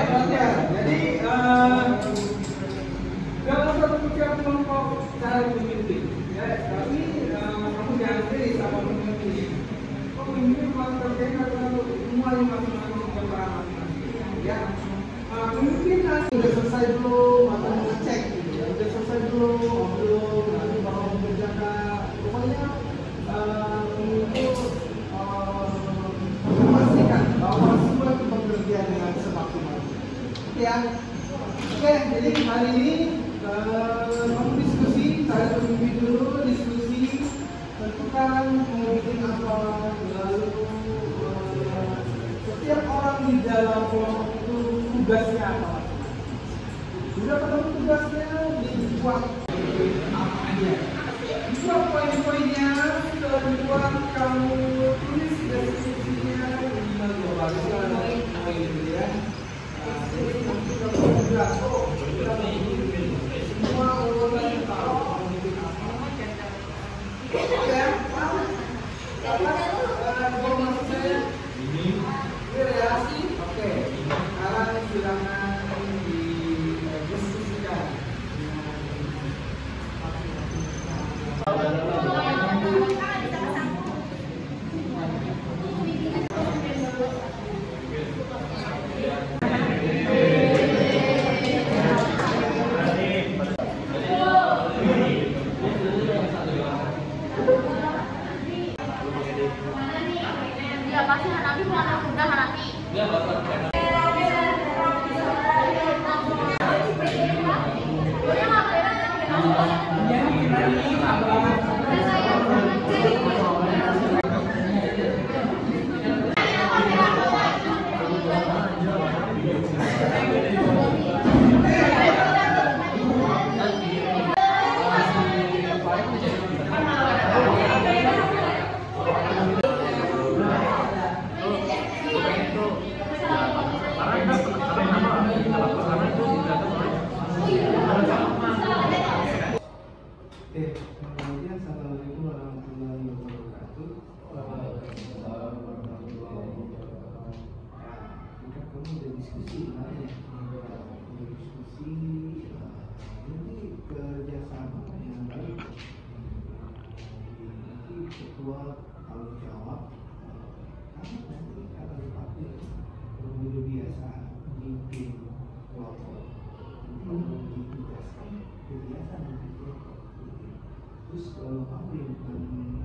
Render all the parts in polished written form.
perhatian. Jadi dalam satu pikiran kelompok cara memimpin, ya. Tapi kamu jangan pilih sama memimpin. Pemimpin bukan terjadi karena semuanya masing-masing punya peran masing-masing. Ya. Pemimpinan udah selesai belum atau ngecek gitu ya. Udah selesai belum, nanti bakal mengerjakan. Pokoknya untuk memastikan bahwa semua itu bekerja dengan semaksimal. Oke ya. Oke, jadi hari ini kamu diskusi, saya pemimpin dulu diskusi, tentukan mau bikin apa, lalu setiap orang di dalam kelompok itu tugasnya apa. Sudah ketemu tugasnya, dibuat apa aja. Buat poin-poinnya, setelah dibuat kamu tulis deskripsinya, minimal 2 baris poin gitu ya. Jadi nanti kalau sudah, kita memimpin semua orang yang tahu memimpin apa. Oke, apa maksud saya? Ini ya, oke. Sekarang silakan didiskusikan. Ya pasti Hanapi bukan anak muda Hanapi. Kemudian assalamualaikum warahmatullahi wabarakatuh. Kita kamu udah diskusi lah ya, diskusi ini kerjasama yang baik. Nanti ketua tanggung jawab, kamu nanti akan dipakai berbeda biasa memimpin kelompok. Nanti ditugaskan kebiasaan memimpin kelompok. Terus kalau kamu yang memimpin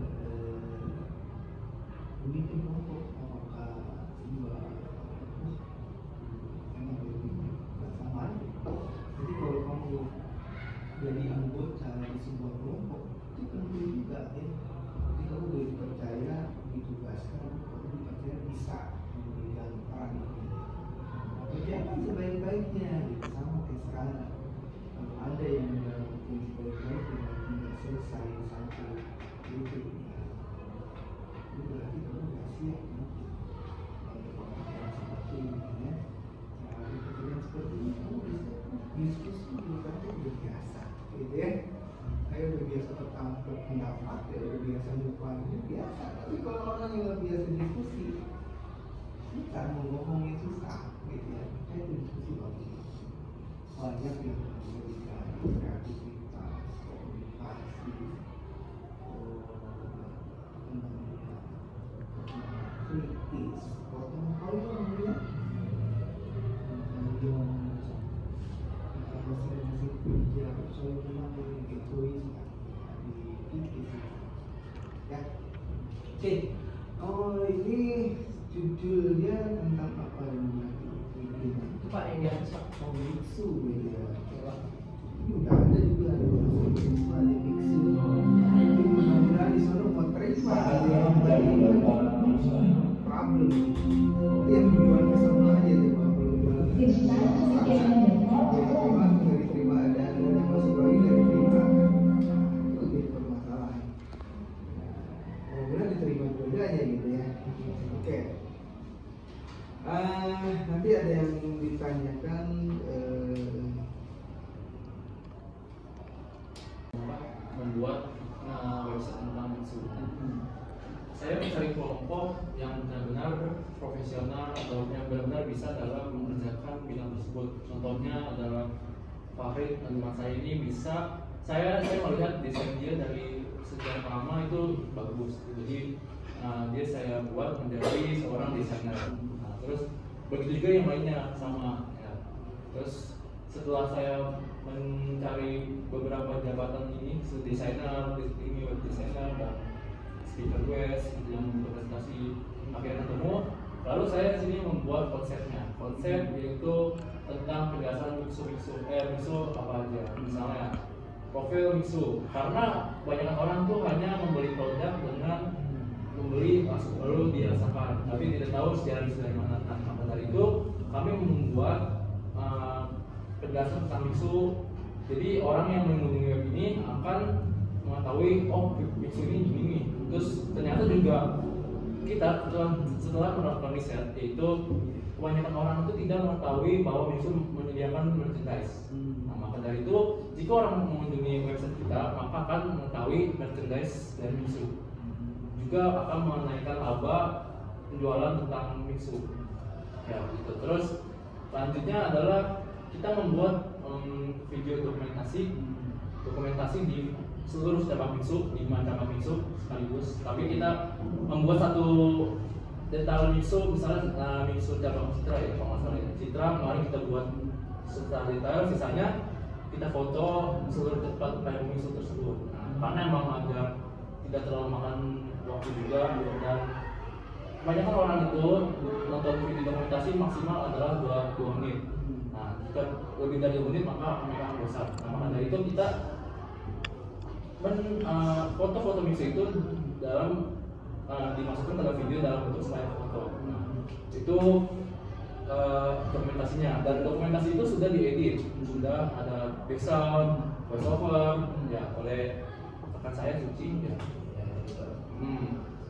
kelompok, apakah dua emang sama aja. Jadi kalau kamu jadi anggota di sebuah kelompok itu penting juga ya. Jadi kamu boleh dipercaya, ditugaskan, kamu dipercaya bisa memberikan peran itu. Kerjakan sebaik-baiknya, gitu. Sama kayak sekarang. Kalau ada yang melakukan sebaik-baiknya tidak selesai satu itu berarti kamu nggak siap ya. Kalau seperti ini ya, pekerjaan seperti ini kamu bisa diskusi berarti udah biasa gitu ya. Saya udah biasa berpendapat, ya udah biasa mukanya biasa. Tapi kalau orang yang nggak biasa diskusi, kita mau ngomongnya susah gitu ya. Saya itu diskusi bagus, banyak yang memberikan kreativitas, komunikasi, kritis. Kalau tahu kemudian masing-masing kerja selalu memang egois di kritis ya. Oke, oh ini judulnya tentang apa ini? Itu Pak yang biasa biksu gitu ya. Ini udah ada juga ada biksu, ada biksu. Ini mudah-mudahan di sana mau terima ada yang problem. Yang tujuan sama aja deh problem. Dari terima ada yang masuk lagi dari terima. Itu jadi permasalahan. Mudah-mudahan diterima dua-duanya gitu ya. Oke. Nanti ada yang ditanyakan membuat website tentang biksu. Saya mencari kelompok yang benar-benar profesional atau yang benar-benar bisa dalam mengerjakan bidang Contohnya adalah Fahri, teman saya ini bisa, saya melihat desain dia dari sejak lama itu bagus. Jadi dia saya buat menjadi seorang desainer. Nah, terus begitu juga yang lainnya sama. Ya. Terus setelah saya mencari beberapa jabatan ini, desainer, ini web designer dan speaker web yang berprestasi, akhirnya ketemu. Lalu saya di sini membuat konsepnya. Konsep yaitu tentang penjelasan Mixu apa aja. Misalnya profil Mixu, karena banyak orang tuh hanya membeli produk dengan membeli lalu dirasakan, tapi tidak tahu sejarah dari mana. Nah, maka dari itu kami membuat penjelasan tentang Mixu. Jadi orang yang mengunjungi web ini akan mengetahui, oh Mixu ini gini. Terus ternyata juga kita setelah melakukan riset, yaitu kebanyakan orang itu tidak mengetahui bahwa Mixu menyediakan merchandise. Nah, maka dari itu jika orang mengunjungi website kita, maka akan mengetahui merchandise dari Mixu. Juga akan menaikkan laba penjualan tentang Mixu. Ya, gitu. Terus selanjutnya adalah kita membuat video dokumentasi di seluruh cabang Mixu, 5 cabang Mixu sekaligus. Tapi kita membuat satu detail Mixu, misalnya Mixu cabang Citra ya, kalau masalah ya. Citra kemarin kita buat secara detail, sisanya kita foto seluruh tempat cabang Mixu tersebut. Nah, karena emang agar tidak terlalu makan waktu juga, dan kebanyakan orang itu nonton video dokumentasi maksimal adalah 2 menit. Nah, jika lebih dari 2 menit maka mereka akan bosan. Nah, maka dari itu kita foto-foto Mixu itu dimasukkan dalam video dalam bentuk slide foto. Nah, itu dokumentasinya, dan dokumentasi itu sudah diedit, sudah ada background, voiceover ya oleh rekan saya Suci ya.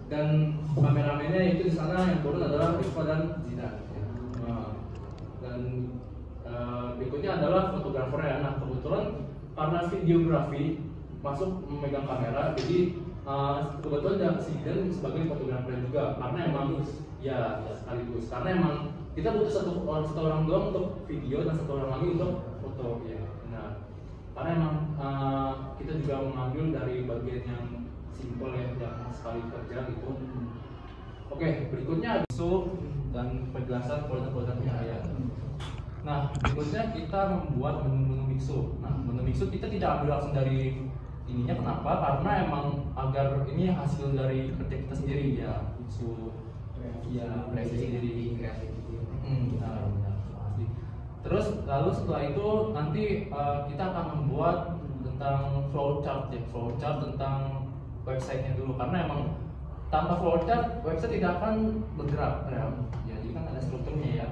Dan kameramennya itu di sana yang turun adalah Rizva dan Zina. Dan berikutnya adalah fotografernya. Nah, kebetulan karena videografi masuk memegang kamera, jadi kebetulan si Zidan sebagai fotografer juga, karena emang ya sekaligus, karena emang kita butuh satu orang doang untuk video dan satu orang lagi untuk foto ya. Nah, karena emang kita juga mengambil dari bagian yang simpel ya, yang sekali kerja gitu. Oke, berikutnya Mixu dan penjelasan produk-produknya ya. Nah, berikutnya kita membuat menu-menu Mixu. Nah, menu Mixu kita tidak ambil langsung dari ininya, kenapa? Karena emang agar ini hasil dari kerja kita sendiri ya, Mixu ya kreasi sendiri. Benar. Terus lalu setelah itu nanti kita akan membuat tentang flowchart ya, flowchart tentang websitenya dulu, karena emang tanpa flowchart website tidak akan bergerak ya. Jadi kan ada strukturnya ya.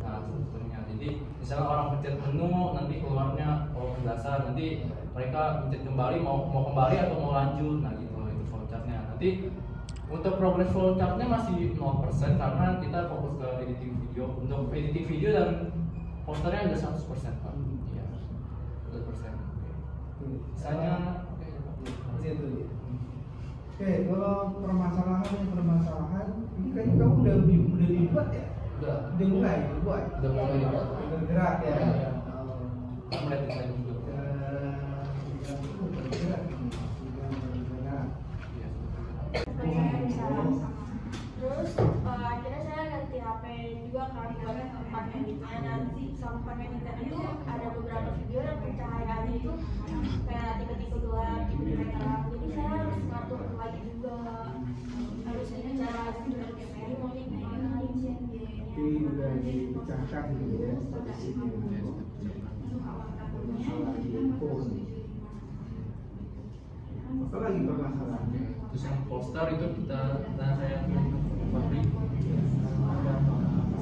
Nah, strukturnya. Jadi misalnya orang pencet menu, nanti keluarnya penjelasan, nanti mereka pencet kembali mau kembali atau mau lanjut. Nah, gitu itu flowchartnya. Nanti untuk progress flowchartnya masih 0% karena kita fokus ke editing video. Untuk editing video dan posternya ada 100% Pak. Iya. 100%. Misalnya Oke, kalau permasalahan ini kayaknya kamu udah dibuat ya? Udah mulai dibuat. Bergerak ya. Mulai desain juga. Saya terus akhirnya saya ganti HP juga kan buat tempat editnya, dan sama tempat editnya itu ada beberapa video dan pencahayaannya itu kayak tiba-tiba gelap, tiba-tiba terang, jadi saya harus ngatur lagi juga, harus bicara ini mau gimana Ini udah dipecahkan gitu ya, posisinya. Masalah di phone. Apa lagi permasalahannya? Terus yang poster itu kita, nah saya Fahri.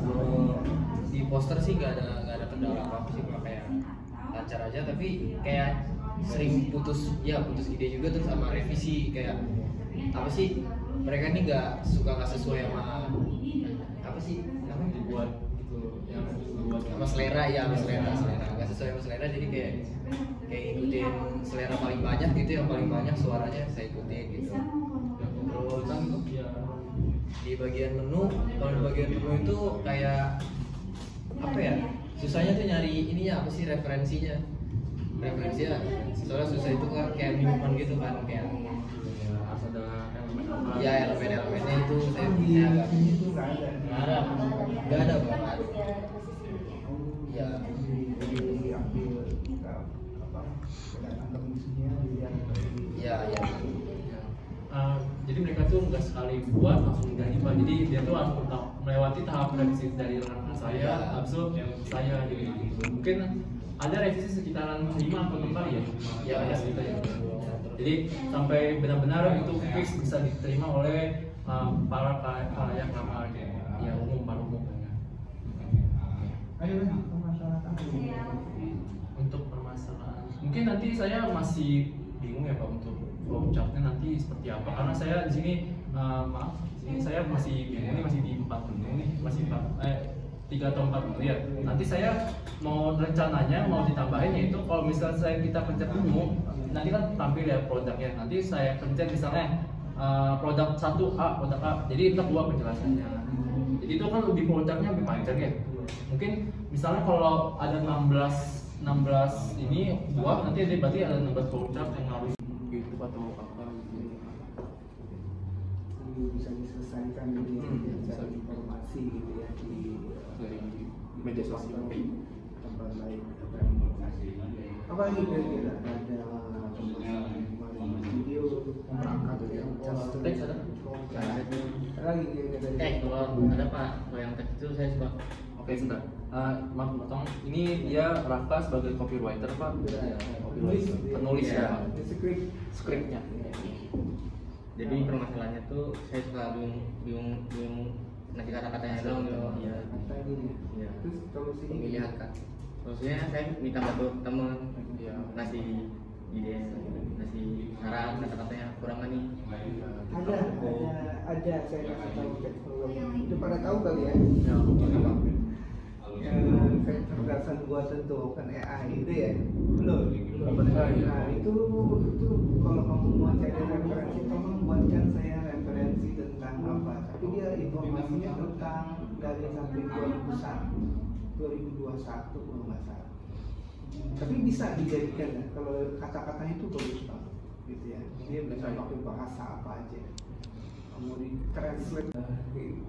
Kalau di poster sih nggak ada kendala apa sih, Pak, kayak lancar aja, tapi kayak sering putus ide juga, terus sama revisi kayak apa sih, mereka ini nggak sesuai sama apa sih namanya, Dibuat gitu yang dibuat sama selera ya, sama selera nggak sesuai sama selera, jadi kayak ikutin selera paling banyak gitu, yang paling banyak suaranya saya ikutin gitu. Terus ya di bagian menu, kalau di bagian menu itu kayak apa ya, susahnya tuh nyari ininya apa sih referensinya soalnya susah itu kan kayak minuman gitu kan kayak harus ada elemen apa. ya elemen-elemennya itu saya Di agak sini tuh nggak ada. nggak ada banget ya Jadi diambil apa kedatangan kondisinya dilihat dari ya Jadi mereka tuh nggak sekali buat langsung jadi Pak. Jadi dia tuh harus melewati tahap revisi dari rekan saya, habis itu saya jadi gitu. Mungkin ada revisi sekitaran 5 atau 6 kali ya? Ya ada sekitar ya. Jadi sampai benar-benar itu fix bisa diterima oleh para kalayak ramah ya umum, para umum. ayo lah masalah Untuk permasalahan, mungkin nanti saya masih bingung ya Pak untuk flow chartnya nanti seperti apa, karena saya di sini maaf, di sini saya masih bingung, ini masih di 4 menu nih, masih 3 atau 4 menu ya. Nanti saya mau rencananya mau ditambahin yaitu kalau misalnya kita pencet menu, nanti kan tampil ya produknya. Nanti saya pencet misalnya produk 1A, produk A, jadi kita buat penjelasannya. Jadi itu kan lebih produknya lebih panjang ya. Mungkin misalnya kalau ada 16 ini buah, nanti berarti ada 16 produk yang harus gitu atau apa gitu. Jadi bisa diselesaikan dari cari informasi gitu ya Dari media sosial. tempat lain apa lagi kira-kira ada kemarin video perangkat yang Teks ada? lagi kira-kira kalau ada Pak kalau yang teks itu saya suka. Oke, sebentar. Maaf potong. Ini dia Raka sebagai copywriter Pak. Penulis ya Pak. Skripnya. Jadi permasalahannya tuh saya suka bingung ngasih kata-katanya dong gitu. Iya. Iya. Terus solusinya Pemilihan kan. Solusinya saya minta bantu teman. Iya. Ngasih ide, ngasih saran kata-katanya kurang nih. ada saya nggak tahu teknologi itu pada tahu kali ya kecerdasan buatan tuh kan AI itu ya belum nah itu kalau kamu mau cari referensi tolong buatkan saya referensi tentang apa tapi dia informasinya tentang dari sampai 2021 kalau nggak salah tapi bisa dijadikan ya kalau kata-katanya itu bagus banget gitu ya dia bisa pakai bahasa apa aja mau di translate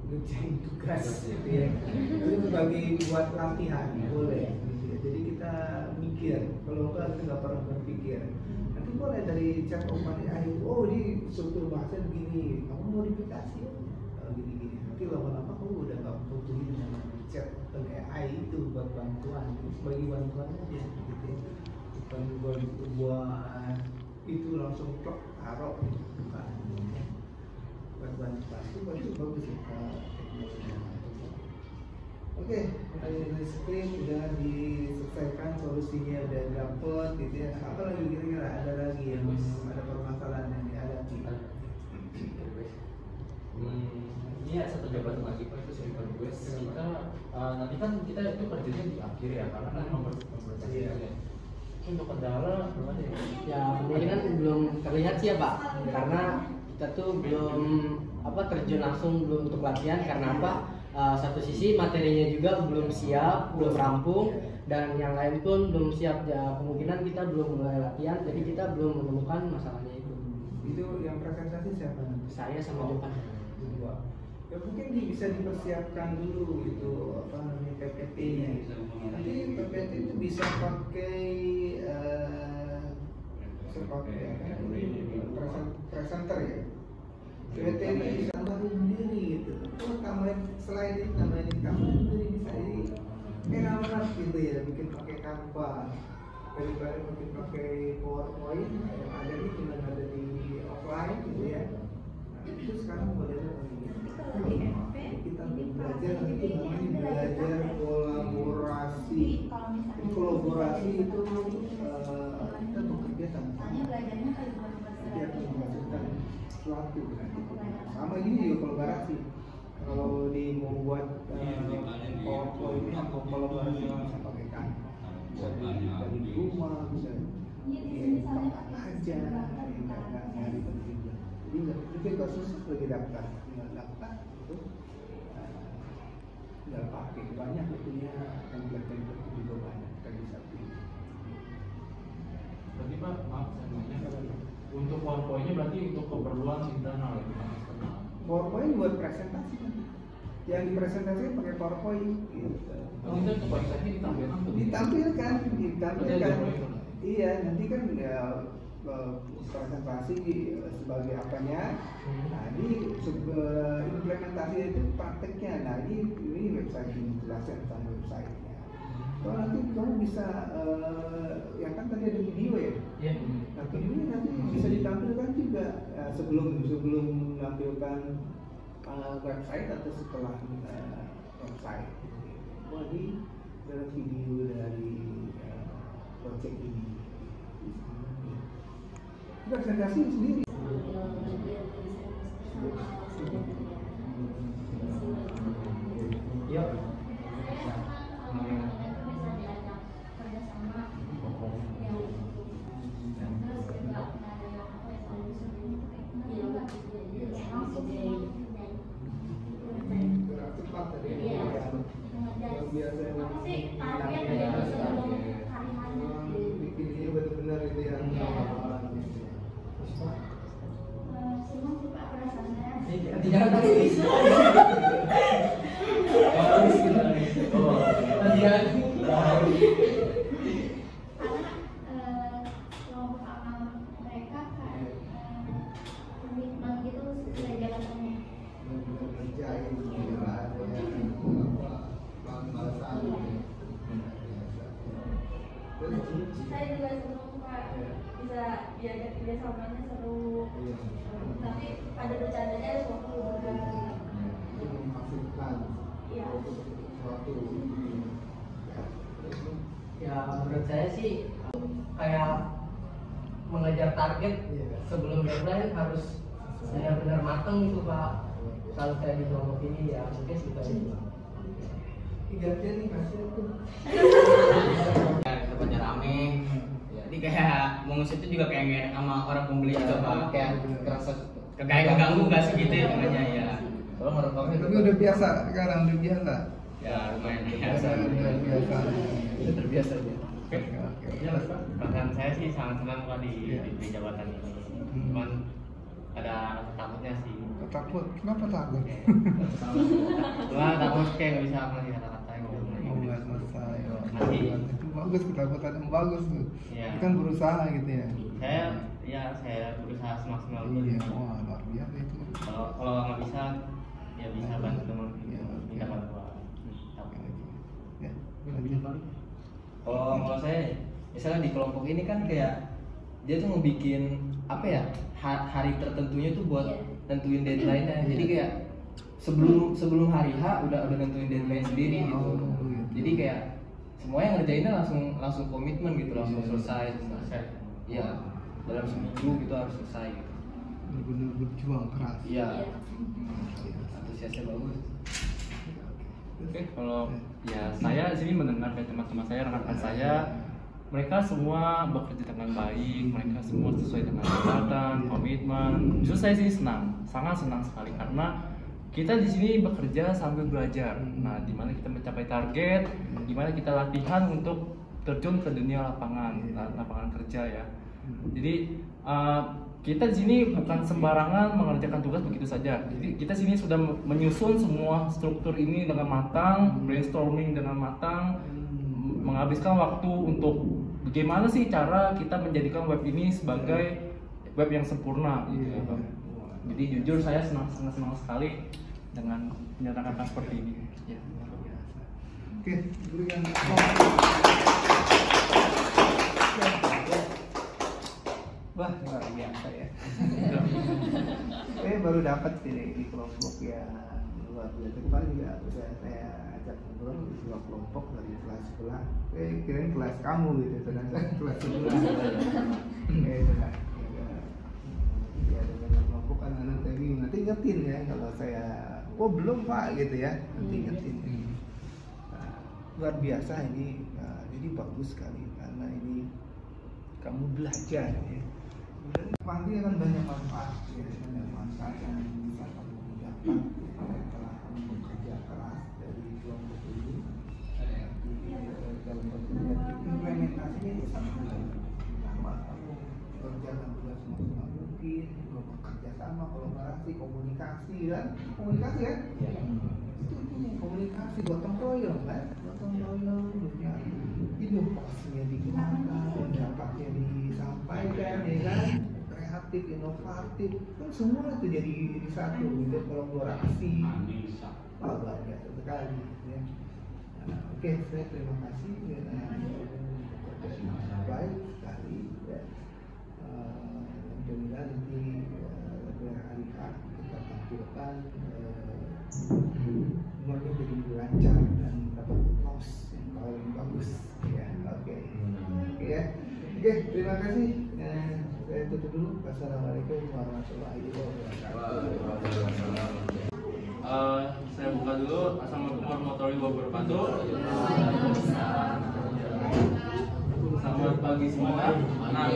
ngerjain tugas gitu ya itu sebagai buat latihan boleh gitu ya. Jadi kita mikir kalau enggak kita nggak pernah berpikir nanti boleh dari chat OpenAI oh ini struktur bahasa begini kamu modifikasi ya gini-gini nanti lama-lama kamu udah nggak butuhin nama chat OpenAI itu buat bantuan sebagai bantuan aja gitu ya bukan buat itu langsung plok taruh bukan bantu itu bagus ya teknologinya. Oke, dari screen udah diselesaikan solusinya udah dapet gitu ya. Apa lagi kira-kira ada lagi yang ada permasalahan yang dihadapi? Ini ya satu jabatan lagi Pak itu super quest. Kita nanti kan kita itu kerjanya di akhir ya karena kan mempercayai ya. Untuk kendala belum ada ya? Ya ini kan belum terlihat sih ya Pak, karena kita tuh belum terjun langsung belum untuk latihan karena apa? Satu sisi materinya juga belum siap, belum rampung, dan yang lain pun belum siap ya kemungkinan kita belum mulai latihan, jadi kita belum menemukan masalahnya itu. Itu yang presentasi siapa nanti? Saya sama Jopan. Berdua. Ya mungkin bisa dipersiapkan dulu gitu apa namanya PPT-nya. Nanti PPT itu bisa pakai presenter ya. PPT ini bisa tambahin sendiri gitu. Oh tambahin slide ini tambahin sendiri bisa jadi enak gitu ya bikin pakai Canva daripada bikin pakai PowerPoint yang ada ini cuma ada di offline gitu ya. Nah, itu sekarang modelnya kita belajar itu namanya belajar kolaborasi. Kolaborasi itu kita bekerja sama-sama. Jadi akan menghasilkan sesuatu sama gini juga kolaborasi. Kalau di membuat PowerPoint ini atau kolaborasi bisa pakai Canva, bisa dari rumah, bisa di kapan aja, nggak nyari penting. Jadi nggak susah lagi daftar, tinggal daftar itu tinggal pakai, banyak punya template-template itu juga banyak, kita bisa pilih. Berarti Pak, maaf saya nanya, untuk PowerPoint-nya berarti untuk keperluan internal ya, bukan eksternal? PowerPoint buat presentasi kan, yang dipresentasikan pakai PowerPoint gitu. Oh, itu untuk website-nya ditampilkan tuh? Ditampilkan. Berarti ada proyektor? Iya, nanti kan ya, presentasi sebagai apanya. Nah, ini implementasi itu prakteknya. Nah, ini website ini jelaskan tentang website-nya. Kalau nanti kamu bisa, ya kan tadi ada video ya. Iya. Nah, videonya nanti bisa ditampilkan juga sebelum menampilkan website atau setelah website. Wah, ini adalah video dari project ini. Presentasi sendiri. Iya. Cepat tadi. Biasa bikin ini benar-benar itu yang Jangan nangis. kelompok amal mereka kayak komitmen gitu sesuai jalan tengah. ngerjain Saya juga senang Pak, bisa diajak kerjasamanya seru, tapi ada bercandanya ada waktu berbeda. menghasilkan Iya. sesuatu. Ya menurut saya sih kayak mengejar target sebelum deadline harus benar-benar matang gitu Pak. Kalau saya di kelompok ini ya mungkin suka itu. Gantian nih kasih tuh. Tempatnya rame. Jadi kayak mengusir itu juga kayak nggak enak sama orang pembeli juga Pak. Kayak kerasa kayak keganggu nggak sih gitu ya tengahnya ya. Kalau menurut Tapi udah biasa sekarang, udah biasa. ya lumayan biasa. Udah biasa. udah terbiasa aja. Oke. Ya, Pak. Bahkan saya sih sangat senang Pak di jabatan ini. Cuman ada rasa takutnya sih. Takut, kenapa takut? Cuma takut kayak nggak bisa ngasih kata-kata yang Oh, nggak selesai. Nanti. Itu bagus, ketakutan yang bagus tuh. Iya. Itu kan berusaha gitu ya. Saya berusaha semaksimal Iya, mungkin. wah luar biasa itu. Kalau nggak bisa ya bisa bantu teman Iya. minta bantuan. Ya, Kalau saya misalnya di kelompok ini kan kayak dia tuh ngebikin apa ya hari tertentunya tuh buat nentuin deadline-nya. Jadi kayak sebelum hari H udah nentuin deadline sendiri gitu. Oh, gitu. Jadi kayak semuanya ngerjainnya langsung komitmen gitu, langsung selesai. Iya, dalam seminggu gitu harus selesai gitu. Benar-benar berjuang keras. Iya. Antusiasnya bagus. Oke, kalau ya saya di sini mendengar dari teman-teman saya, rekan-rekan saya, mereka semua bekerja dengan baik, mereka semua sesuai dengan jabatan, komitmen. Justru saya sih senang, sangat senang sekali karena kita di sini bekerja sambil belajar. Nah, di mana kita mencapai target, di mana kita latihan untuk terjun ke dunia lapangan kerja ya. Jadi kita di sini bukan sembarangan mengerjakan tugas begitu saja. Jadi kita sini sudah menyusun semua struktur ini dengan matang, brainstorming dengan matang, menghabiskan waktu untuk bagaimana sih cara kita menjadikan web ini sebagai web yang sempurna gitu ya, Pak. Jadi jujur saya sangat senang sekali dengan penyelenggaraan seperti ini. Ya. Oke, berikan. Wah, luar biasa ya. Saya baru dapat di kelompok yang luar biasa. Kemarin juga udah saya ajak ngobrol di dua kelompok dari kelas sebelah. Kirain kelas kamu gitu, ternyata kelas sebelah. Ya dengan kelompok anak-anak saya bingung. Nanti ingetin ya kalau saya, oh belum Pak gitu ya. Nanti ingetin. Nah, luar biasa ini. Nah, jadi bagus sekali karena ini kamu belajar ya. Dan pasti akan banyak manfaat ya, banyak manfaat yang bisa kamu dapat setelah kamu bekerja keras dari kelompok ini dalam implementasinya itu sama. Pertama, kamu kerjakan tugas semaksimal mungkin, bekerja sama, kolaborasi, komunikasi kan? Komunikasi kan? Itu intinya komunikasi, gotong royong kan? Gotong royong, inovasinya digunakan, pendapatnya disampaikan, ya kan? Kreatif, inovatif, kan semua itu jadi satu, gitu, kolaborasi. Wah, luar biasa sekali. Ya. Nah, oke, saya terima kasih bekerja dengan baik sekali. Ya. Mudah-mudahan nanti hari kita tampilkan semuanya jadi lancar dan dapat applause yang paling bagus. Ya, oke, ya. Oke, terima kasih. Saya tutup dulu. Wassalamualaikum warahmatullahi wabarakatuh. Saya buka dulu. Assalamualaikum warahmatullahi wabarakatuh. Selamat pagi semua. Nah,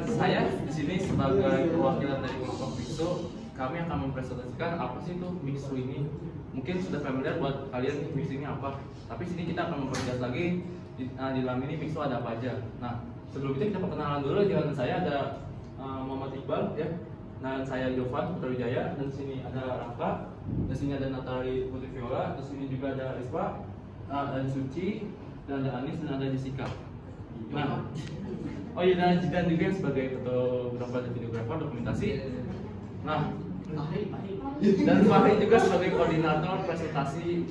saya di sini sebagai perwakilan dari kelompok Biksu. Kami akan mempresentasikan apa sih itu Biksu ini. Mungkin sudah familiar buat kalian Biksu ini apa. Tapi sini kita akan memperjelas lagi di dalam ini Biksu ada apa aja. Nah, sebelum itu kita perkenalan dulu. Di kanan saya ada Muhammad Iqbal ya. Nah, saya Jovan Putra Wijaya, dan sini ada Raka, dan sini ada Natali Putri Viola, dan sini juga ada Rispa, dan Suci, dan ada Anis, dan ada Jessica. Nah, oh iya, dan Jidan juga sebagai fotografer dan videografer dokumentasi. Nah, dan Fahri juga sebagai koordinator presentasi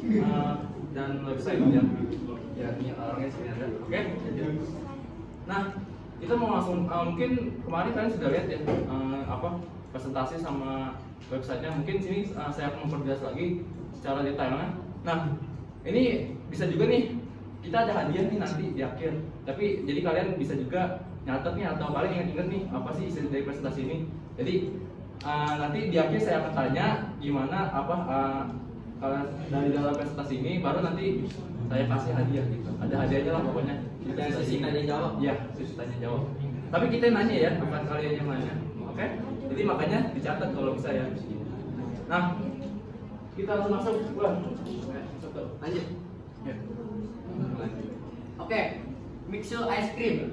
dan website ya. Ya, ini orangnya sini ada. Oke. Nah, kita mau langsung mungkin kemarin kalian sudah lihat ya presentasi sama websitenya. Mungkin sini saya akan memperjelas lagi secara detailnya. Nah, ini bisa juga nih kita ada hadiah nih nanti di akhir. Tapi jadi kalian bisa juga nyatet nih atau kalian ingat-ingat nih apa sih isi dari presentasi ini. Jadi nanti di akhir saya akan tanya gimana kalian dari dalam presentasi ini, baru nanti saya kasih hadiah gitu. Ada hadiahnya lah pokoknya. Kita sesi tanya jawab. Iya, sesi tanya jawab. Tapi kita nanya ya, bukan kalian yang nanya. Oke? Jadi makanya dicatat kalau bisa ya. Nah, kita langsung masuk. Lanjut. Ya. Oke, Biksu Ice Cream.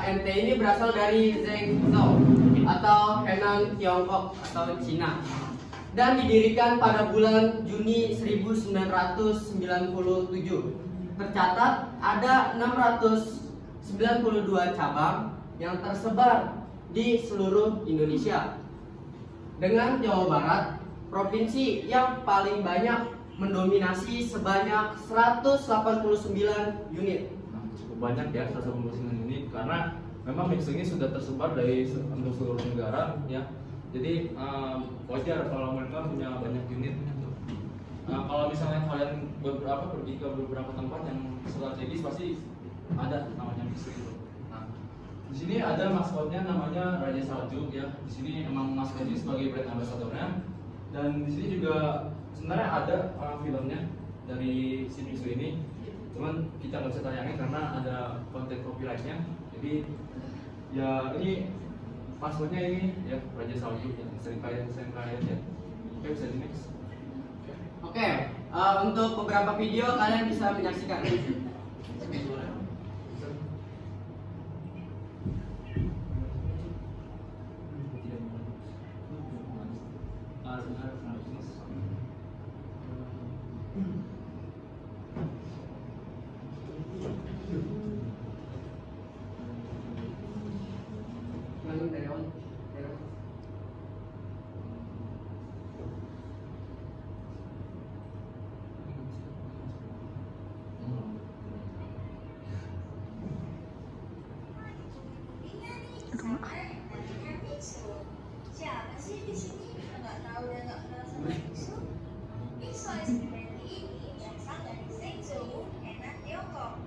MT ini berasal dari Zhengzhou atau Henan, Tiongkok atau Cina, dan didirikan pada bulan Juni 1997. Tercatat ada 692 cabang yang tersebar di seluruh Indonesia, dengan Jawa Barat provinsi yang paling banyak mendominasi sebanyak 189 unit. Nah, cukup banyak ya 189 unit, karena memang Biksu ini sudah tersebar dari untuk seluruh negara ya. Jadi wajar kalau mereka punya banyak unit. Kalau misalnya kalian pergi ke beberapa tempat yang strategis, pasti ada namanya Biksu itu. Nah, di sini ada maskotnya namanya Raja Salju ya. Di sini emang maskotnya sebagai brand ambassadornya, dan di sini juga sebenarnya ada filmnya dari si Biksu ini. Cuman kita nggak bisa tayangin karena ada konten copyrightnya. Jadi ya ini maskotnya ini ya Raja Salju yang sering kalian ya. Oke, bisa di next. Oke, untuk beberapa video kalian bisa menyaksikan. Siapa sih di sini nggak tahu dan nggak kenal sama Biksu? Biksu Ice Cream ini berasal dari Zhengzhou, Henan, Tiongkok,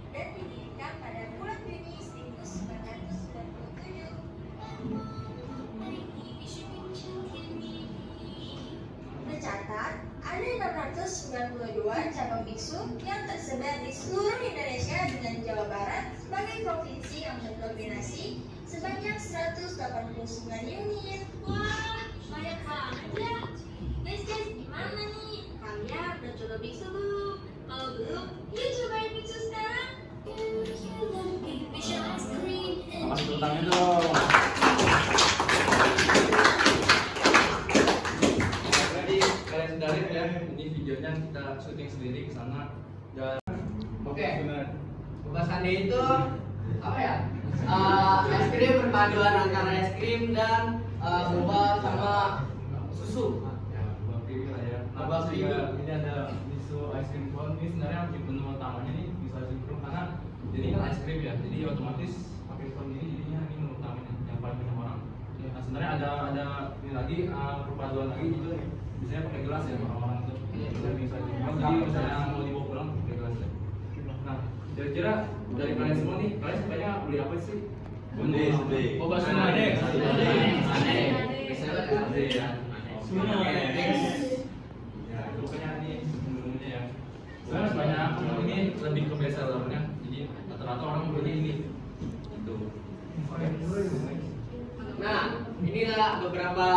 dan didirikan pada bulan Juni 1997. Tercatat ada 692 cabang Biksu yang tersebar di seluruh Indonesia, dengan Jawa Barat sebagai provinsi yang mendominasi sebanyak 189 unit. Wah, banyak banget ya. Guys, Kalian udah coba Biksu belum? Kalau belum, yuk cobain Biksu sekarang. Mas tepuk tangan dong. Jadi kalian sudah lihat ya, ini videonya kita syuting sendiri ke sana. Dan Oke. Boba Sundae itu apa ya? Es krim perpaduan antara es krim dan boba sama susu. ya, buat preview lah ya. Nah, Buat juga preview. ini ada miso ice cream cone. Ini sebenarnya di menu utamanya nih miso ice cream cone karena jadi kan ice cream ya, jadi otomatis pakai cone ini jadinya ini menu utamanya yang paling banyak orang. Nah sebenarnya ada ini lagi perpaduan lagi itu biasanya pakai gelas ya orang-orang itu. Bisa bisa jadi misalnya mau dibawa pulang pakai gelas ya. Nah kira-kira dari kalian semua nih, kalian sukanya beli apa sih? Boba Sundae. Sundae ya. Ya, itu pokoknya ini menunya ya. Sebenarnya banyak ini lebih ke best sellernya. Jadi rata-rata orang beli ini. Itu. Nah, inilah beberapa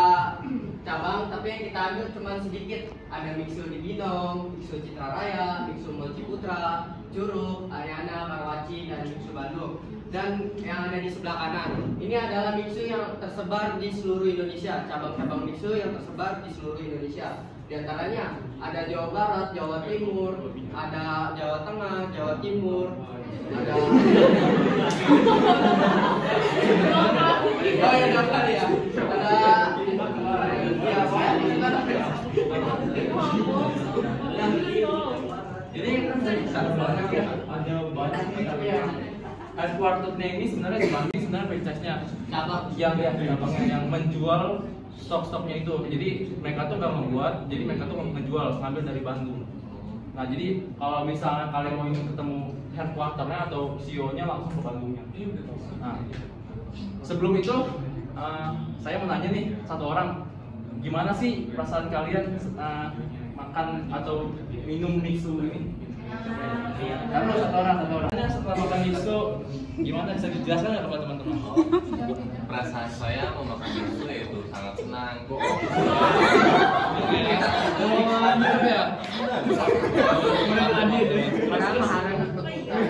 cabang, tapi yang kita ambil cuma sedikit. Ada Mixu di Binong, Mixu Citra Raya, Mixu Mall Ciputra, Curug, Ariana, Karawaci, dan Mixu Bandung. Dan yang ada di sebelah kanan, ini adalah Mixu yang tersebar di seluruh Indonesia. Cabang-cabang Mixu yang tersebar di seluruh Indonesia. Di antaranya ada Jawa Barat, Jawa Timur, ada Jawa Tengah, Jawa Timur, ada oh ya daftar ya. Ada ya saya Jadi kan saya banyak ya, ada banyak nih tapi yang headquarters-nya ini sebenarnya di Bandung, sebenarnya franchise-nya cabangnya yang menjual stok-stoknya itu. Jadi mereka tuh nggak membuat, jadi mereka tuh menjual, ngambil dari Bandung. Nah jadi kalau misalnya kalian mau ingin ketemu headquarter-nya atau CEO-nya langsung ke Bandungnya. Nah sebelum itu saya mau nanya nih satu orang, gimana sih perasaan kalian makan atau minum Mixu ini? Kan lo satu orang. Setelah makan Mixu, gimana bisa dijelaskan nggak kepada teman-teman? Perasaan saya mau makan Biksu yaitu sangat senang.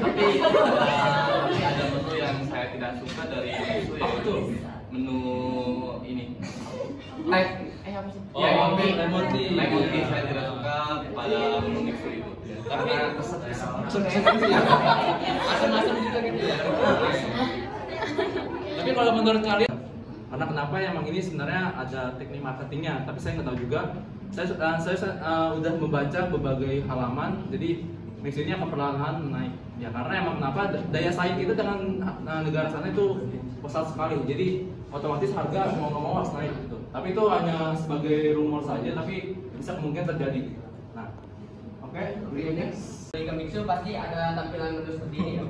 Tapi ada menu yang saya tidak suka dari Biksu yaitu menu ini. apa sih? Lemon tea. Lemon tea saya tidak suka pada menu Biksu itu. Karena Asam-asam juga gitu ya. Tapi kalau menurut kalian, karena kenapa ya emang ini sebenarnya ada teknik marketingnya, tapi saya nggak tahu juga. Saya udah membaca berbagai halaman, jadi Mixu ini akan perlahan-lahan naik. Ya karena emang kenapa daya saing kita dengan negara sana itu pesat sekali, jadi otomatis harga mau nggak mau harus naik gitu. Tapi itu hanya sebagai rumor saja, tapi bisa kemungkinan terjadi. Nah, oke, berikutnya. Di Mixu pasti ada tampilan menu seperti ini ya.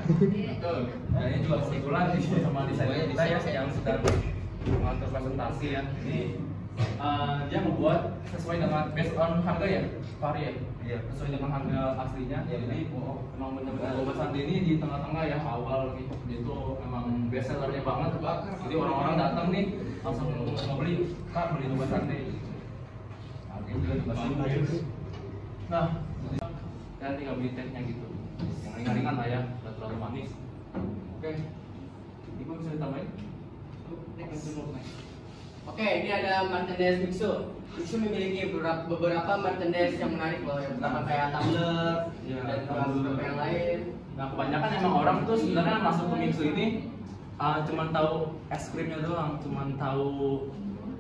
Betul. Nah, ini juga kebetulan sama desainer kita ya yang sedang mengatur presentasi ya. Ini dia membuat sesuai dengan based on harga ya, Fahri ya. Iya. Sesuai dengan harga aslinya. Jadi memang benar-benar Boba Sundae ini di tengah-tengah ya awal gitu. Itu memang best sellernya banget. Jadi orang-orang datang nih langsung mau beli, Kak beli Boba Sundae. Nah, ini juga Boba Sundae. Nah, dan tinggal beli tehnya gitu. Yang ringan-ringan lah ya, nggak terlalu manis. Oke, Ibu bisa ditambahin? Oke, ini ada merchandise Mixu. Mixu memiliki beberapa merchandise yang menarik loh. Yang pertama kayak tumbler Ya, dan tumbler. beberapa yang lain. Nah, kebanyakan emang orang tuh sebenarnya masuk ke Mixu ini cuman tahu es krimnya doang, cuman tahu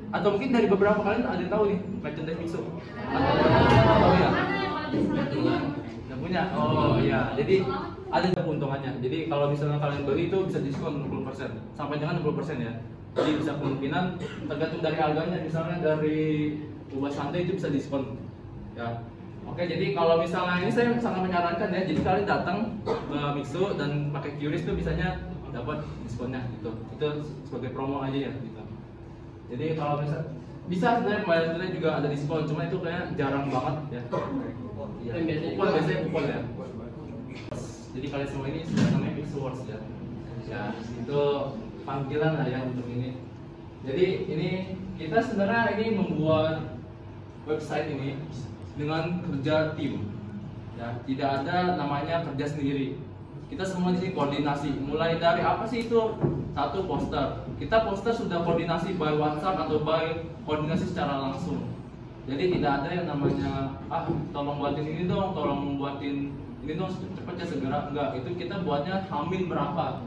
atau mungkin dari beberapa kalian ada yang tahu nih merchandise Mixu. Tahu ya? Nggak punya? Oh iya, jadi ada keuntungannya. Jadi kalau misalnya kalian beli itu bisa diskon 60%, sampai dengan 60% ya. Jadi bisa kemungkinan tergantung dari harganya, misalnya dari Boba Sundae itu bisa diskon. Ya. Oke, jadi kalau misalnya ini saya sangat menyarankan ya. Jadi kalian datang ke Mixu dan pakai QRIS itu bisanya dapat diskonnya gitu. Itu sebagai promo aja ya gitu. Jadi kalau bisa sebenarnya pembayarannya juga ada diskon, cuma itu kayak jarang banget ya. Kupon biasanya kupon ya. Jadi kalian semua ini sudah namanya Mixu Wars ya. Ya itu panggilan lah ya untuk ini. Jadi ini kita sebenarnya ini membuat website ini dengan kerja tim. Ya, tidak ada namanya kerja sendiri. Kita semua di sini koordinasi. Mulai dari apa sih itu? Satu, poster. Kita poster sudah koordinasi by WhatsApp atau by koordinasi secara langsung. Jadi tidak ada yang namanya tolong buatin ini dong, tolong buatin ini dong cepatnya segera. Enggak, itu kita buatnya hamin berapa?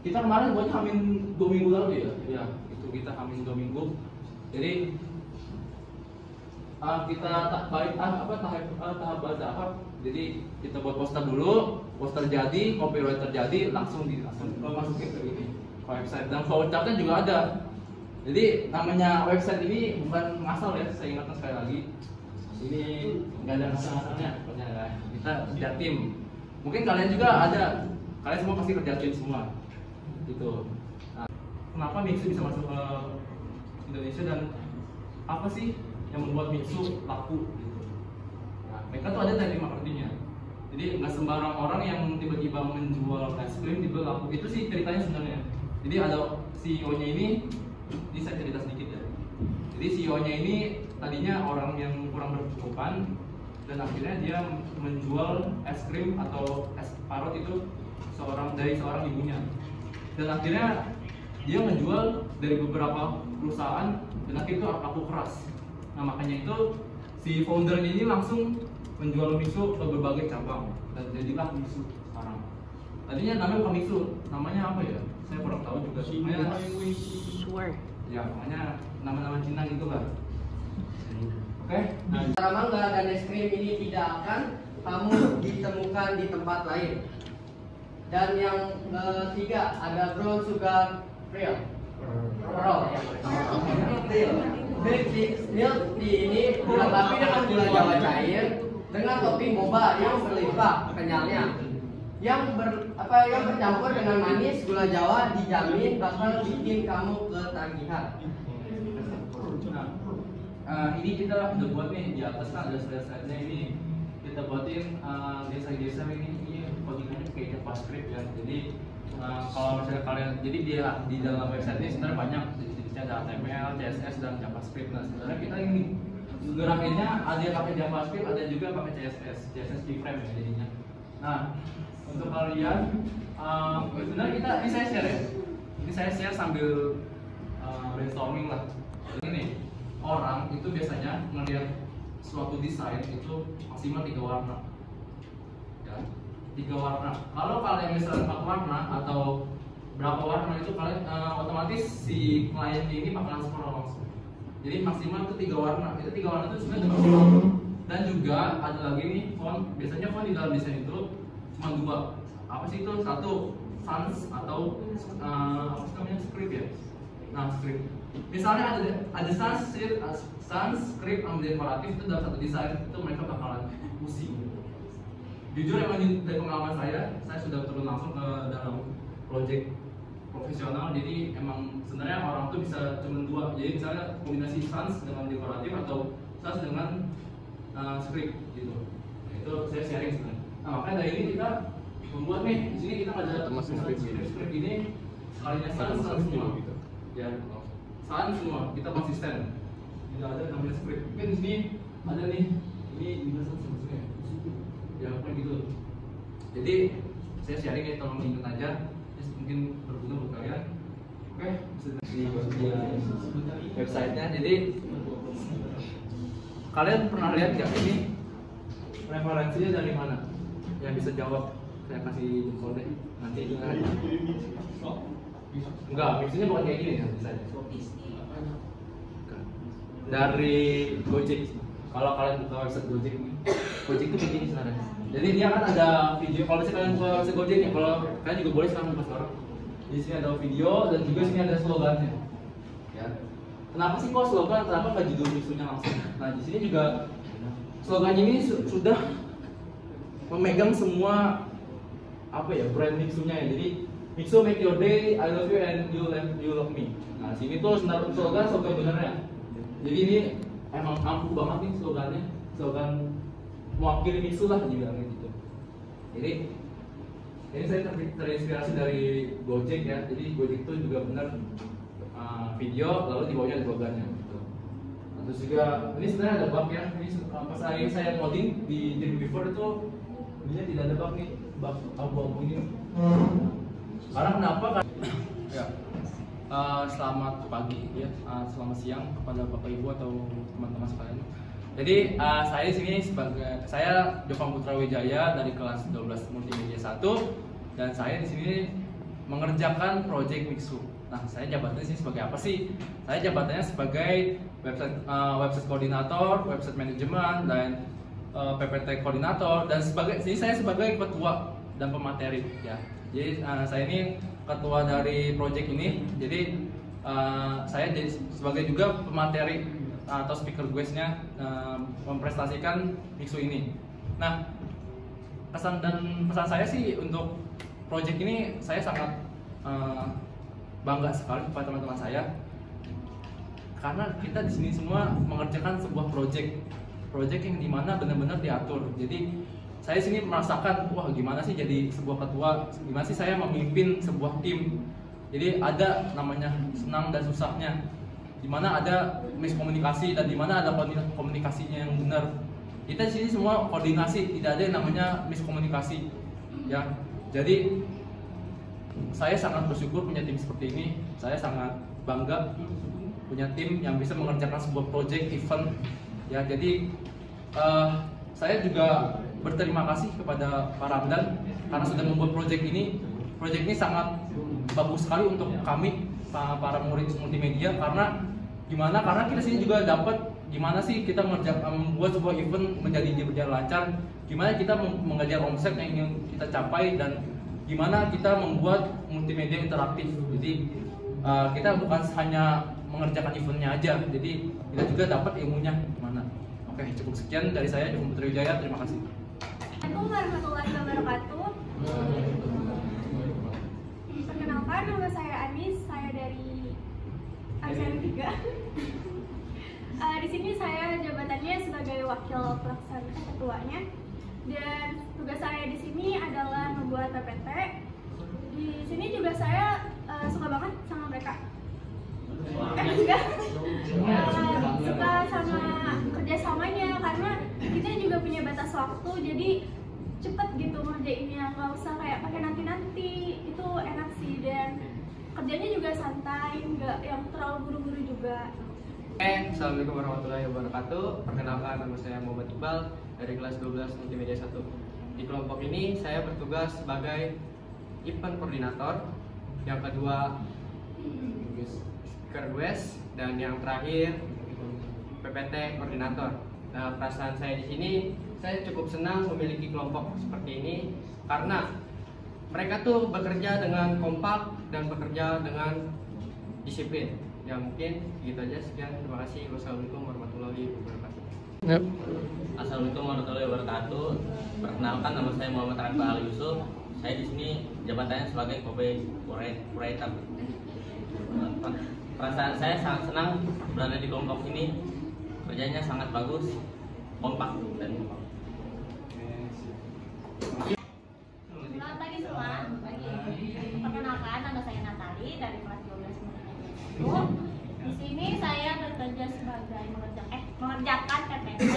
Kita kemarin buatnya hamin 2 minggu lalu ya. Ya, itu kita hamin 2 minggu. Jadi kita tahap bertahap. Jadi kita buat poster dulu, poster jadi, copyright terjadi, langsung masukin ke ini ke website. Dan flowchartnya juga ada. Jadi namanya website ini bukan ngasal ya, saya ingatkan sekali lagi. Ini nggak ada ngasal-ngasalnya, pokoknya lah. Kita kerja tim. Mungkin kalian juga ada, kalian semua pasti kerja tim semua. Gitu. Nah, kenapa Mixu bisa masuk ke Indonesia dan apa sih yang membuat Mixu laku? Gitu. Nah, mereka tuh ada teknik marketingnya. Jadi nggak sembarang orang yang tiba-tiba menjual es krim tiba laku. Itu sih ceritanya sebenarnya. Jadi ada CEO-nya ini saya cerita sedikit ya. Jadi CEO-nya ini tadinya orang yang kurang berkecukupan dan akhirnya dia menjual es krim atau es parut itu dari seorang ibunya. Dan akhirnya dia menjual dari beberapa perusahaan dan akhirnya itu laku keras. Nah makanya itu si founder ini langsung menjual Mixu ke berbagai cabang dan jadilah Mixu sekarang. Tadinya namanya bukan Mixu, namanya apa ya? Saya kurang tahu juga. Ya, makanya nama-nama Cina gitu lah. Oke. Nah, Cara mangga dan es krim ini tidak akan kamu ditemukan di tempat lain. Dan yang ketiga ada brown sugar real. Milk tea ini dilengkapi dengan gula Jawa cair dengan topping boba yang berlimpah kenyalnya. Yang bercampur dengan manis gula Jawa dijamin bakal bikin kamu ketagihan. Ini kita udah buat nih di atas kan ada slide-slide-nya ini kita buatin geser-geser ini codingannya kayak JavaScript ya. Jadi kalau misalnya kalian jadi di dalam website ini sebenarnya banyak jenisnya ada HTML, CSS dan JavaScript. Nah sebenarnya kita ini gerakannya ada yang pakai JavaScript, ada juga pakai CSS keyframe ya jadinya. Nah untuk kalian sebenarnya ini saya share ya. Ini saya share sambil brainstorming lah. Ini orang itu biasanya melihat suatu desain itu maksimal 3 warna. Ya, 3 warna. Kalau kalian misalnya 4 warna atau berapa warna itu kalian otomatis si kliennya ini bakalan scroll langsung. Jadi maksimal itu 3 warna. Itu 3 warna itu sebenarnya udah maksimal. Dan juga ada lagi nih font. Biasanya font di dalam desain itu cuma 2. Apa sih itu? Satu sans atau apa sih namanya script ya. Nah script. Misalnya ada sans script sama dekoratif itu dalam satu desain itu mereka bakalan pusing. Jujur emang dari pengalaman saya sudah turun langsung ke dalam project profesional. Jadi emang sebenarnya orang tuh bisa cuma 2. Jadi misalnya kombinasi sans dengan dekoratif atau sans dengan script gitu. Nah, itu saya sharing sebenarnya. Nah makanya dari ini kita membuat nih di sini kita ada script ini sekalinya sans semua. Ya, sans semua kita konsisten. Tidak ada namanya script. Mungkin di sini ada nih, ini juga sans sebenarnya. Ya kayak gitu. Jadi saya sharing ya, tolong diingat aja. Mungkin berguna buat kalian. Oke, di websitenya. Jadi kalian pernah lihat nggak ini referensinya dari mana? Yang bisa jawab, saya kasih jempol deh. Nanti dengar. Enggak, mixnya bukan kayak gini ya misalnya. Dari Gojek. Kalau kalian buka website Gojek itu begini sebenarnya. Jadi dia kan ada video. Kalau misalnya kalian buka website Gojek ya, kalau kalian juga boleh sekarang buka sekarang. Di sini ada video dan juga sini ada slogannya. Ya. Kenapa sih kok slogan? Kenapa nggak judul mixnya langsung? Nah di sini juga slogannya ini sudah memegang semua apa ya brand mixnya ya. Jadi Mixu make your day, I love you and you love me. Nah sini tuh slogan benernya. Jadi ini emang ampuh banget nih slogannya, slogan mewakili Mixu lah dibilangnya gitu. Jadi ini saya terinspirasi dari Gojek ya. Jadi Gojek itu juga benar video lalu di bawahnya ada slogannya gitu. Terus juga ini sebenarnya ada bug ya. Ini pas saya coding di Dreamweaver itu ini tidak ada bug nih, bug abu-abu ini. Karena kenapa? Ya. Selamat pagi ya, selamat siang kepada Bapak Ibu atau teman-teman sekalian. Jadi saya di sini saya Jovan Putra Wijaya dari kelas 12 Multimedia 1 dan saya di sini mengerjakan project Mixu. Nah, saya jabatannya sih sebagai apa sih? Saya jabatannya sebagai website koordinator, website manajemen dan PPT koordinator dan saya sebagai ketua dan pemateri ya. Jadi saya ini ketua dari project ini. Jadi saya jadi sebagai juga pemateri atau speaker guestnya mempresentasikan Mixu ini. Nah, kesan dan pesan saya sih untuk project ini saya sangat bangga sekali kepada teman-teman saya karena kita di sini semua mengerjakan sebuah project yang dimana benar-benar diatur. Jadi saya sini merasakan wah gimana sih jadi sebuah ketua, gimana sih saya memimpin sebuah tim. Jadi ada namanya senang dan susahnya, dimana ada miskomunikasi dan dimana ada komunikasinya yang benar. Kita di sini semua koordinasi, tidak ada yang namanya miskomunikasi ya. Jadi saya sangat bersyukur punya tim seperti ini. Saya sangat bangga punya tim yang bisa mengerjakan sebuah project event ya. Jadi saya juga berterima kasih kepada Pak Ramdan karena sudah membuat project ini. Project ini sangat bagus sekali untuk kami para murid multimedia karena gimana? Karena kita sini juga dapat gimana sih kita membuat sebuah event menjadi berjalan lancar. Gimana kita mengejar omset yang ingin kita capai dan gimana kita membuat multimedia interaktif. Jadi kita bukan hanya mengerjakan eventnya aja, jadi kita juga dapat ilmunya gimana. Oke, cukup sekian dari saya, Jovan Putra Wijaya. Terima kasih. Assalamualaikum warahmatullahi wabarakatuh. Perkenalkan, nama saya Anis, saya dari ASN 3. Di sini saya jabatannya sebagai wakil pelaksana ketuanya. Dan tugas saya di sini adalah membuat PPT. Di sini juga saya suka banget sama mereka. Suka sama kerjasamanya karena kita juga punya batas waktu, jadi cepet gitu ngerjainnya, nggak usah kayak pakai nanti-nanti. Itu enak sih dan kerjanya juga santai, nggak yang terlalu buru-buru juga. Assalamualaikum warahmatullahi wabarakatuh. Perkenalkan, nama saya Muhammad Iqbal dari kelas 12 Multimedia 1. Di kelompok ini saya bertugas sebagai event koordinator, yang kedua speaker guest, dan yang terakhir PPT koordinator. Nah, perasaan saya di sini, saya cukup senang memiliki kelompok seperti ini karena mereka tuh bekerja dengan kompak dan bekerja dengan disiplin. Ya mungkin gitu aja, sekian, terima kasih. Wassalamualaikum warahmatullahi wabarakatuh. Assalamualaikum warahmatullahi wabarakatuh. Perkenalkan, nama saya Muhammad Rangga Ali Yusuf. Saya di sini jabatannya sebagai copywriter. Perasaan saya sangat senang berada di kelompok ini. Kerjanya sangat bagus, kompak dan Selamat pagi semua. Perkenalkan, nama saya Natali dari kelas 12 Multimedia 1. Di sini saya bekerja sebagai mengerjakan PPT.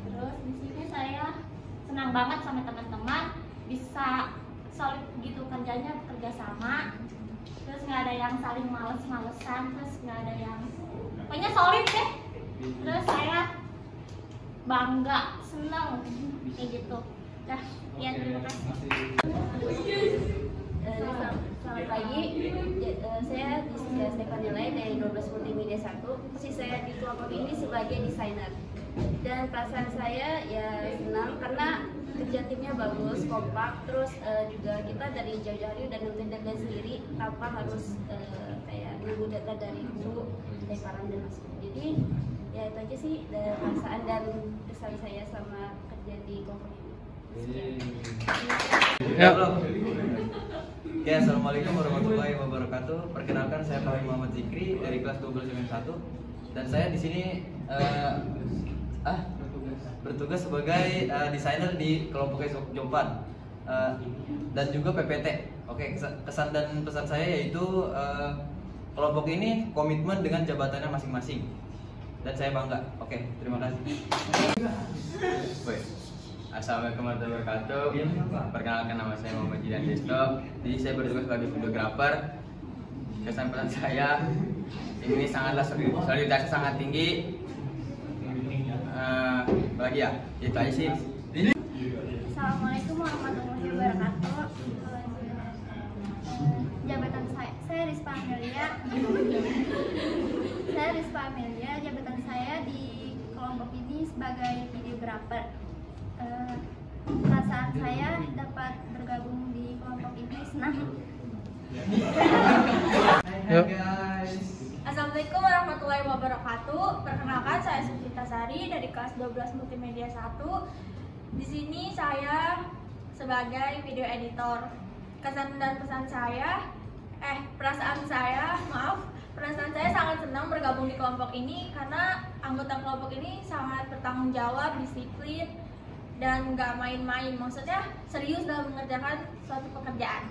Terus di sini saya senang banget sama teman-teman, bisa solid gitu kerjanya, bekerja sama. Terus nggak ada yang saling males-malesan, terus nggak ada yang pokoknya solid deh. Terus saya bangga, senang kayak gitu. Dah, ya terima kasih. Selamat pagi, saya Stefan Nilai dari 12 Multimedia 1. Posisi saya di kelompok ini sebagai desainer. Dan perasaan saya ya senang karena kerja timnya bagus, kompak. Terus juga kita dari jauh-jauh hari udah nonton data sendiri tanpa harus kayak nunggu data dari guru, dari Param dan Mas. Jadi ya itu aja sih perasaan dan kesan saya sama kerja di kelompok ini. Ya, assalamualaikum warahmatullahi wabarakatuh. Perkenalkan, saya Fahmi Muhammad Zikri dari kelas 12 MM1 dan saya di sini bertugas sebagai desainer di kelompok Jovan dan juga PPT. Oke, kesan dan pesan saya yaitu kelompok ini komitmen dengan jabatannya masing-masing. dan saya bangga. Oke, terima kasih. Assalamualaikum warahmatullahi wabarakatuh. Perkenalkan, nama saya Muhammad Jidan Desto. Jadi saya bertugas sebagai videografer. Kesan pesan saya ini sangatlah solidaritasnya sangat tinggi. Lagi ya, itu aja sih. Assalamualaikum warahmatullahi wabarakatuh. Jabatan saya Rizpa Amelia. Saya Rizpa Amelia. Jabatan saya di kelompok ini sebagai videografer. Perasaan saya dapat bergabung di kelompok ini senang. Assalamualaikum warahmatullahi wabarakatuh. Perkenalkan, saya Sukita Sari dari kelas 12 Multimedia 1. Di sini saya sebagai video editor. Kesan dan pesan saya, perasaan saya sangat senang bergabung di kelompok ini karena anggota kelompok ini sangat bertanggung jawab, disiplin, dan nggak main-main. Maksudnya serius dalam mengerjakan suatu pekerjaan.